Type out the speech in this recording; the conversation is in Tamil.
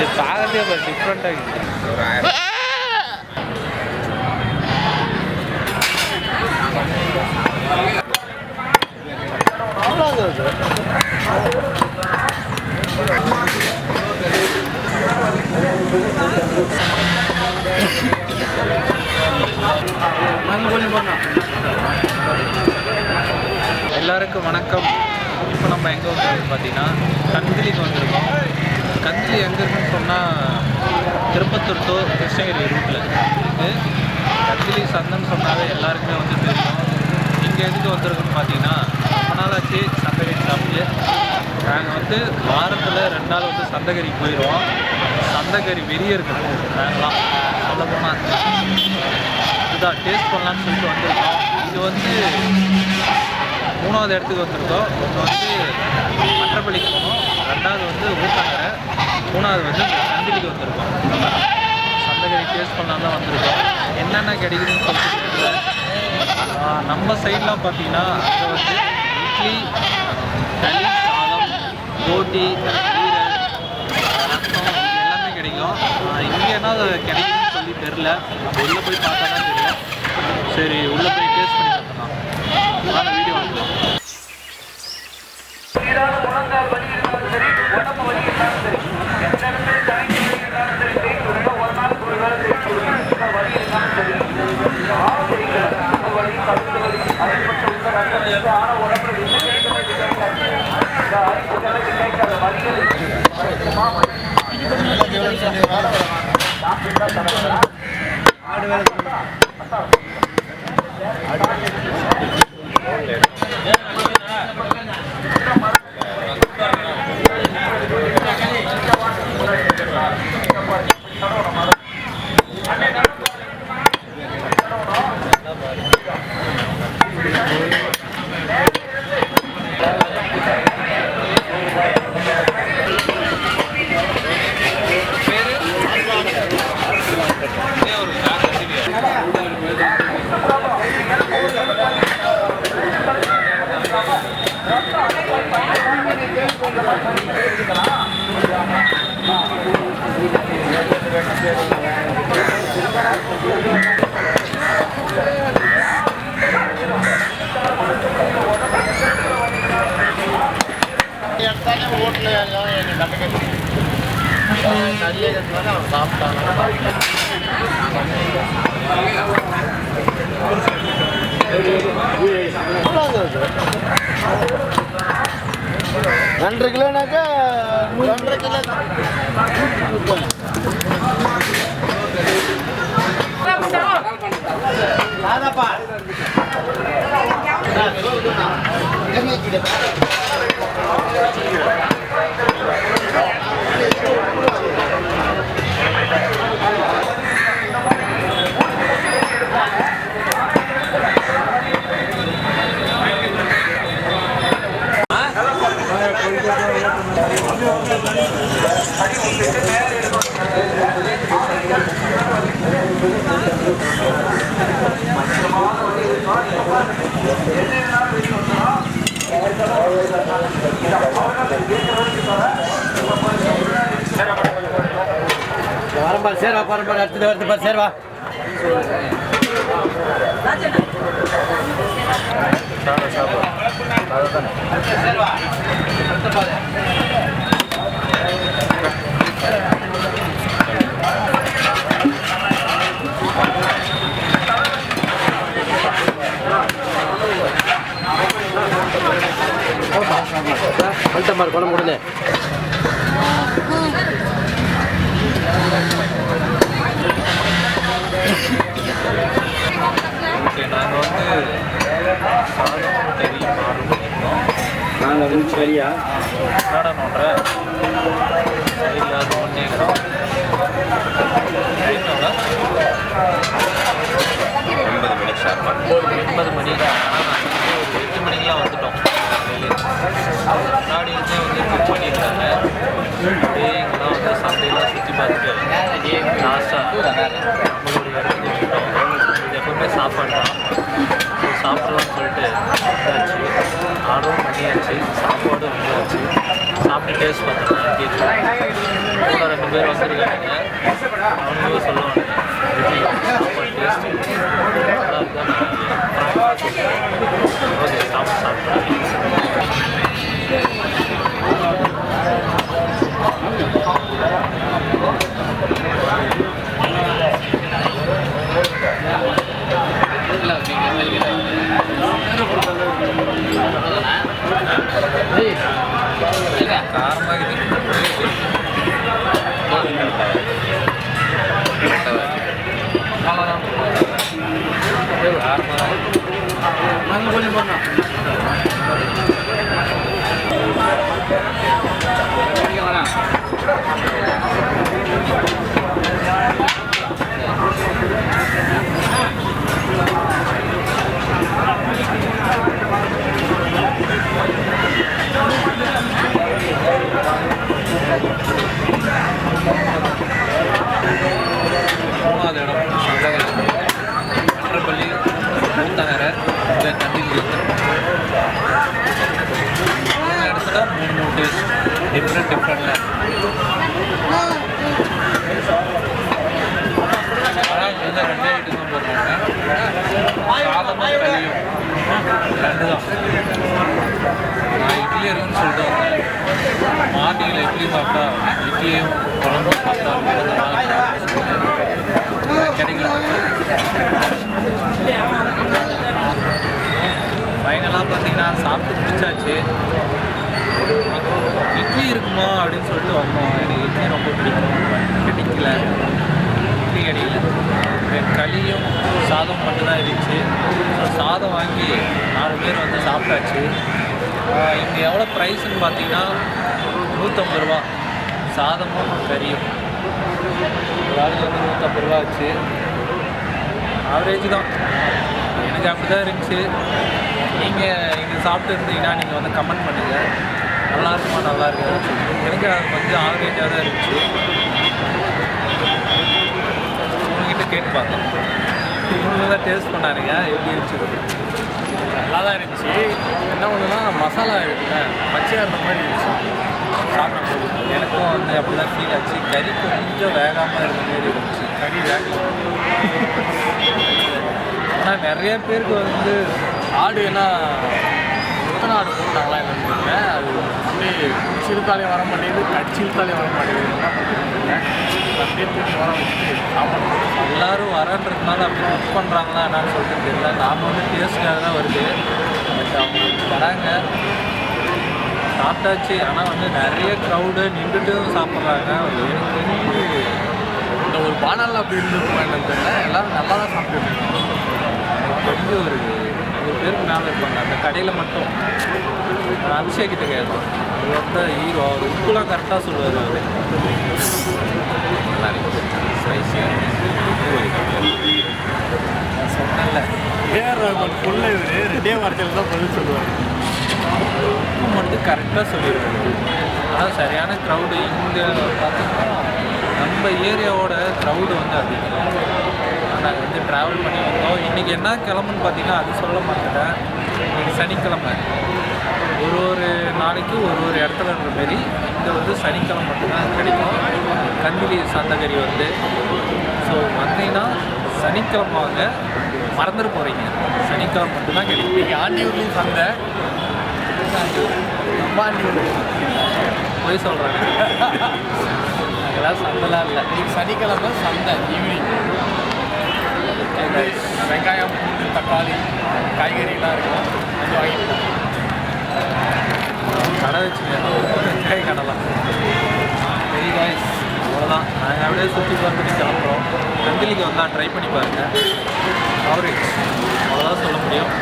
இது பார்க்கறதே டிஃப்ரெண்ட்டாக இருக்குது. எல்லாருக்கும் வணக்கம். இப்போ நம்ம எங்கே வந்திருக்கோம் பார்த்தீங்கன்னா கந்திலிக்கு வந்திருக்கோம். கந்திலி எங்கே இருக்குன்னு சொன்னால் திருப்பத்தூர் டு கிருஷ்ணகிரி ரூட்டில் இருக்குது. கந்திலி சந்தைன்னு சொன்னாவே எல்லாருக்குமே வந்து தெரியும். இங்கே எதுக்கு வந்திருக்குன்னு பார்த்தீங்கன்னா ரொம்ப நாளாச்சு சந்தைகறி சாப்பிட்டு. நாங்கள் வந்து வாரத்தில் 2 நாள் வந்து சந்தைகறிக்கு போயிடுவோம். சந்தைகறி வெறியர்கள் நாங்களாம் சொல்ல போனால் இதுதான் டேஸ்ட் பண்ணலான்னு சொல்லிட்டு வந்திருக்கோம். இது வந்து 3வது இடத்துக்கு வந்திருக்கோம். ஒன்று வந்து மற்றப்பள்ளிக்கு போனோம், 2வது வந்து ஊட்டங்கரை, 3வது வந்து கந்திலிக்கு வந்திருக்கோம். சந்தைகறி டேஸ்ட் பண்ணலாம் தான் வந்திருக்கோம். என்னென்ன கிடைக்குதுன்னு சொல்லிட்டு தெரியல. நம்ம சைட்லாம் பார்த்தீங்கன்னா அங்கே வந்து இட்லி, களி, சாதம், போட்டி, ஈரல், ரசம் எல்லாமே கிடைக்கும். இங்கே என்ன கிடைக்குதுன்னு சொல்லி தெரில. உள்ளே போய் பார்த்தா தான் தெரியும். சரி, உள்ளே போய் டேஸ்ட் பண்ணி பார்த்தோம்னா வாங்க வீடியோ வாங்கலாம். ரெண்டரை கிலோனாக்கா 2.5 கிலோ வரம்பால் சேர்வா பரம்பரை அடுத்தது வருது பார் சேர்வா பல்டமார் குழம்பு முடிஞ்சு நாங்கள் வந்து சாதம் தெரியும் நாங்கள் வந்து சரியா என்னடா நோட்டுற சரியில்லை அது 1 கிராம் 9 மணி. ஆனால் நாங்கள் ஒரு 8 மணிக்கெலாம் வந்துட்டோம். முன்னாடி வந்து புக் பண்ணியிருந்தாங்க. அப்படியே இங்கெல்லாம் வந்து சந்தையெல்லாம் சுற்றி பார்த்துட்டு லாஸ்ட்டாக நம்மளுடைய இடத்துக்கு வந்துட்டோம். இது எப்பவுமே சாப்பாடு தான். சாப்பிட்றோம்னு சொல்லிட்டு வந்தாச்சு. ஆர்டரும் பண்ணியாச்சு. சாப்பாடும் வந்தாச்சு. சாப்பிட்டு டேஸ்ட் பார்த்தோம் எப்படி இருக்கு. கூட 2 பேர் வந்திருக்காங்க, அவங்களும் சொல்லுவாங்க டேஸ்ட் ஓகே சாப்பிட்டு காரமாக நாங்கள் கொஞ்சம் பண்ணோம் மூணாவது இடம் சந்தகரி மற்றப்பள்ளி மூத்தகரை இல்லை தண்ணிக்கு மூணு இடத்துல 3 டேஸ்ட் டிஃப்ரெண்ட்டில் ஆனால் இங்கே வந்து 2 ஐட்டம் தான் போடுறாங்க, சாதமும் களியும் 2 தான். நான் இட்லி இருக்குன்னு சொல்லிட்டு வந்தேன். மார்னிங்கில் இட்லி சாப்பிட்டா இட்லியும் குழம்பு சாப்பிட்டா கிடைக்கல. ஃபைனலாக பார்த்தீங்கன்னா சாப்பிட்டு முடிச்சாச்சு. இட்லி இருக்குமா அப்படின்னு சொல்லிட்டு வந்தோம். எனக்கு இட்லி ரொம்ப பிடிக்கும், கிடைக்கல. இட்லி கிடைக்கல. களியும் சாதம் மட்டும்தான் இருந்துச்சு. ஸோ சாதம் வாங்கி 4 பேர் வந்து சாப்பிட்டாச்சு. இங்கே எவ்வளோ ப்ரைஸுன்னு பார்த்தீங்கன்னா 150 ரூபா சாதமும் கறியும். ஒரு ஆளுக்கு வந்து 150 ரூபா ஆச்சு. ஆவரேஜ் தான், எனக்கு அப்படி தான் இருந்துச்சு. நீங்கள் இங்கே சாப்பிட்டு இருந்தீங்கன்னா நீங்கள் வந்து கமெண்ட் பண்ணுங்கள், நல்லா இருக்குமா நல்லா இருக்காதுன்னு சொல்லிட்டு. எனக்கு அது கொஞ்சம் ஆவரேஜாக தான் இருந்துச்சு. உங்ககிட்ட கேட்டு பார்த்தேன், இவங்க தான் டேஸ்ட் பண்ணாருங்க, எப்படி இருந்துச்சு? நல்லா தான் இருந்துச்சு. என்ன ஒன்றுனா மசாலா இருக்குல்ல பச்சையாக இருந்த மாதிரி இருந்துச்சு சாப்பிடும்போது. எனக்கும் வந்து அப்படி தான் ஃபீல் ஆச்சு. கறி கொஞ்சம் வேகாமல் இருந்த மாதிரி இருந்துச்சு. கறி வேகலாம். ஆனால் நிறைய பேருக்கு வந்து ஆடு என்ன எத்தனை ஆடு போட்டாங்களா என்னன்னு தெரியல. அது அப்படியே சிறுத்தாலே வர மாட்டேங்குது, கடிச்சிருத்தாலே வர மாட்டேங்குது. என்ன பண்ணுறதுல அப்படியே தூக்கி வர வச்சுட்டு சாப்பிட எல்லோரும் வரன்றதுனால அப்படி குக் பண்ணுறாங்களா என்னன்னு சொல்லிட்டு தெரியல. நாம் வந்து டேஸ்ட்டாக தான் வருது, பட் அவங்க வராங்க. சாப்பிட்டாச்சு. ஆனால் வந்து நிறைய க்ரௌடு நின்றுட்டு சாப்பிட்றாங்க. எனக்கு தெரிஞ்சு இந்த ஒரு பானாலில் அப்படி இருந்துருக்குமா என்னன்னு தெரியல. எல்லோரும் நல்லா தான் சாப்பிட்டுருக்காங்க. கொஞ்சம் ஒரு பேருக்கு மேலே இருப்பாங்க அந்த கடையில் மட்டும். நான் அபிஷேக்கிட்ட கேட்பேன், அது வந்து ஹீரோ, அவர் உப்புலாம் கரெக்டாக சொல்லுவார். அவர் நல்லா இருக்கு, ஸ்பைசியாக நான் சொன்னேன்ல, ஏஆர் ரஹ்மான் ஃபுல்லாக இவர் 2 வார்த்தையில் தான் பதில் சொல்லுவார். உப்பு மட்டும் கரெக்டாக சொல்லிடுவாரு. ஆனால் சரியான க்ரௌடு. இங்கே பார்த்தீங்கன்னா நம்ம ஏரியாவோட க்ரௌடு வந்து அதிகம். நாங்கள் வந்து ட்ராவல் பண்ணி வந்தோம். இன்றைக்கி என்ன கிழமைன்னு பார்த்தீங்கன்னா அது சொல்ல மாட்டேன். இன்றைக்கி சனிக்கிழமை. ஒரு நாளைக்கு ஒரு இடத்துலன்ற மாரி இங்கே வந்து சனிக்கிழமை மட்டும்தான் கிடைக்கும் கந்திலி சந்தகரி வந்து. ஸோ வந்தீங்கன்னா சனிக்கிழமை வாங்க, மறந்துட போகிறீங்க. சனிக்கிழமை மட்டும்தான் கிடைக்கும். இன்றைக்கி ஆண்டியூர்லேயும் சந்தை, நம்ம ஆண்டியூர் போய் சொல்கிறாங்க. அதெல்லாம் சந்தைலாம் இல்லை. இன்றைக்கி சனிக்கிழமை சந்தை ஈவினிங். வெங்காயம், பூண்டு, தக்காளி, காய்கறிலாம் இருக்கும். அது வாங்கிட்டு கடை வச்சுங்க, வெங்காய கடைலாம். Very nice. அவ்வளோதான், நாங்கள் அப்படியே சுற்றி பார்த்துட்டு கிளம்புறோம். கந்திலிக்கு வந்தால் ட்ரை பண்ணி பாருங்கள். அவரேஜ் அவ்வளோதான் சொல்ல முடியும்.